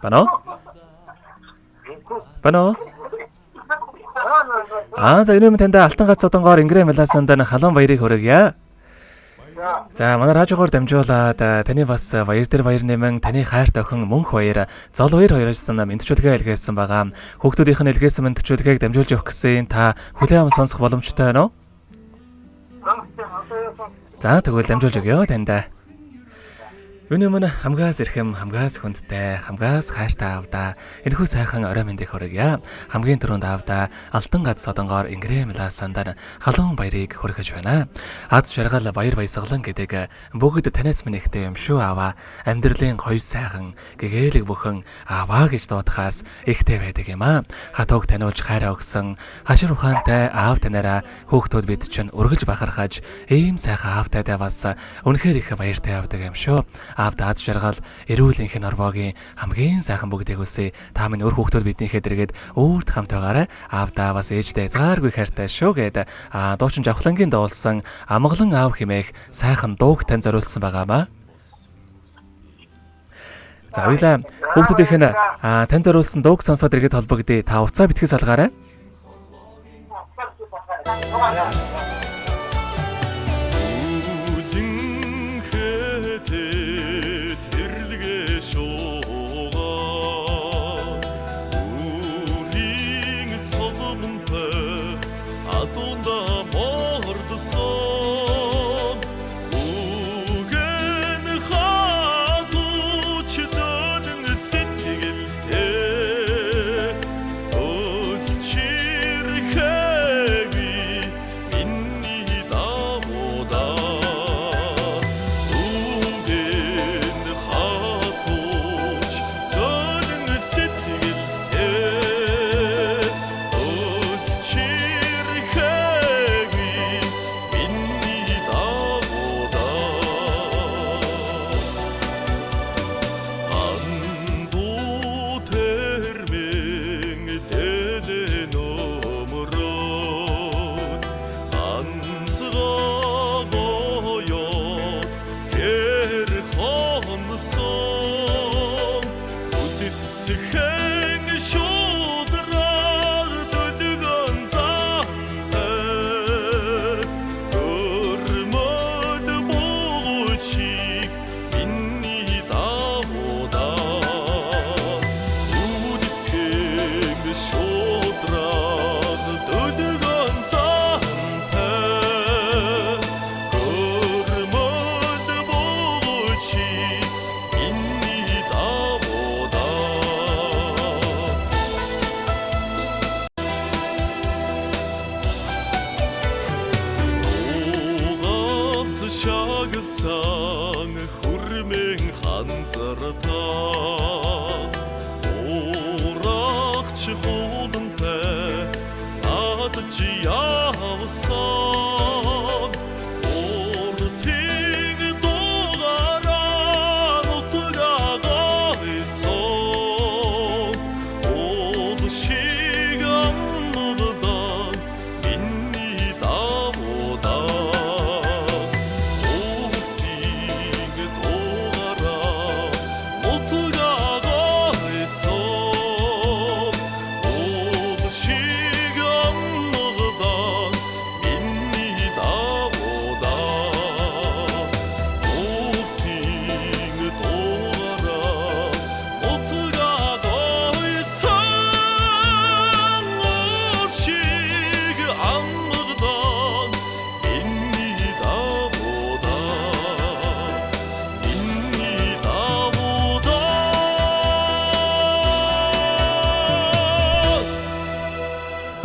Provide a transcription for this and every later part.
Бано? Бано? За энэ танд Алтан гац одонгоор Ингрэм Меласанд халуун баярыг хүргье. За манай радиогоор дамжуулаад таны бас баяр дээр баяр нэмэн таны хайрт охин мөнх баяр зол баяр хоёроос мэдчилгээ илгээсэн байгаа. Хүүхдүүдийнх нь илгээсэн мэдчилгээг дамжуулж өгөх гэсэн та хүлээн аван сонсох боломжтой байна уу? За тэгвэл дамжуулж өгье танд. Юуны мөн хамгаас ирхэм, хамгаас хүндтэй, хамгаас хайртай аавда энэхүү сайхан орой мэндийг хүргье. Хамгийн түрүүнд аавда Алтан гац одонгоор Ингрэм Меласанд халуун баярыг хүргэж байна. Аз жаргал баяр баясгалан гэдэг бүгд танаас минь ихтэй юм шүү аава. Амьдралын гоё сайхан гэгээлэг бүхэн ааваа гэж дуудахаас ихтэй байдаг юм аа. Хатууг таниулж хайраа өгсөн хашир ухаантай аав танаараа хүүхдүүд бид чинь үргэлж бахархаж ийм сайхан аавтайдаа бас үнэхээр их баяртай авдаг юм шүү. Аавда аз жаргал эрүүл энх норвогийн хамгийн сайхан бүгдийг үсэ та минь өөр хүүхдүүд биднийхээ дэргэд өөрт хамт байгаарай. Аавда бас ээждээ зааргүй хайртай шүү гэд дуучин Жавхлангийн дуулсан амгалан аав хэмээх сайхан дууг тань зориулсан байгаамаа. За хоёлаа хүүхдүүдийнх нь тань зориулсан дууг сонсоод иргэд холбогдъё. Та уцаа битгий салгаарай.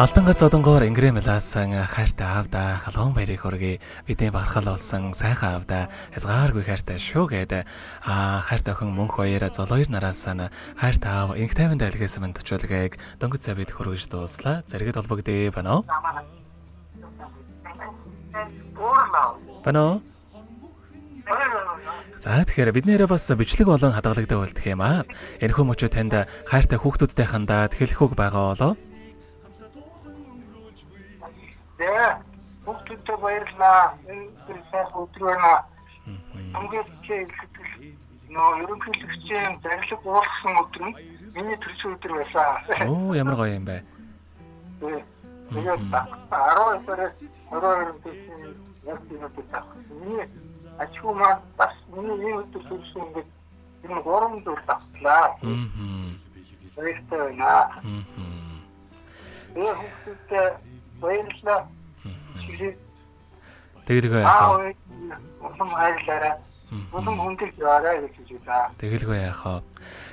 Алтан гац одонгоор Ингрэм Меласан хайртай аавда халуун баярыг хүргэе. Бидний бахархал болсон сайхан аавда хязгааргүй хайртай шүү гэдэг хайртай охин мөнх баяр зол хоёр нараас нь хайртай аав инх тайван дайлгасан мэдчилгээг дөнгөж цаа бид хүргэж дууслаа. Зэрэгэд холбогдъё бано. Бано. За тэгэхээр биднээрээ бас бичлэг болон хадгалагдаг болдох юм аа. Энэхүү мөчөө танд хайртай хүүхдүүдтэй хандаад хэлэх үг байгаа болоо. Хүүхдүүдтэй баярлалаа. Энэ сайхан өдрөөр хамгийн их ерөнхийлөгчийн зарилга уулгасан өдөр нь миний төрсөн өдөр байсан. Оо ямар гоё юм бэ. Тэгээд 12 сараас 22-нд яг тийм өдөр таа. Миний ачгүй маань бас миний энэ өдөр төрсөн ингээд энэ 3 өдөр тавтлаа. Баярлалаа. Хүүхдээ баярлалаа. Тэгэлгүй яах вэ? Улам хайрлаарай. Улам хүндэт яваарай гэж хэлээ. Тэгэлгүй яах вэ?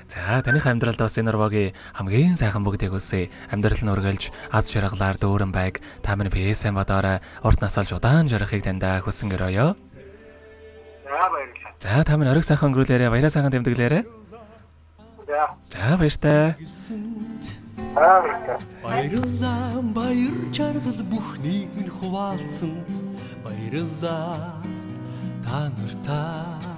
За таныхаа амьдралд бас энэ орвогийн хамгийн сайхан бүгдийг үсэ. Амьдрал нь үргэлж аз жаргалаар дүүрэн байг. Та минь бийсэн бодоорой. Урт насалж удаан жарахыг тандаа хүсэн өрөөё. За баярлалаа. За та минь ориг сайхан өнгөрүүлээрэ. Баяраа сайхан тэмдэглээрэ. За баяртай. Баярлалаа баяр жаргал бүхнийг минь хуваалцсан. Баярлалаа та нартай.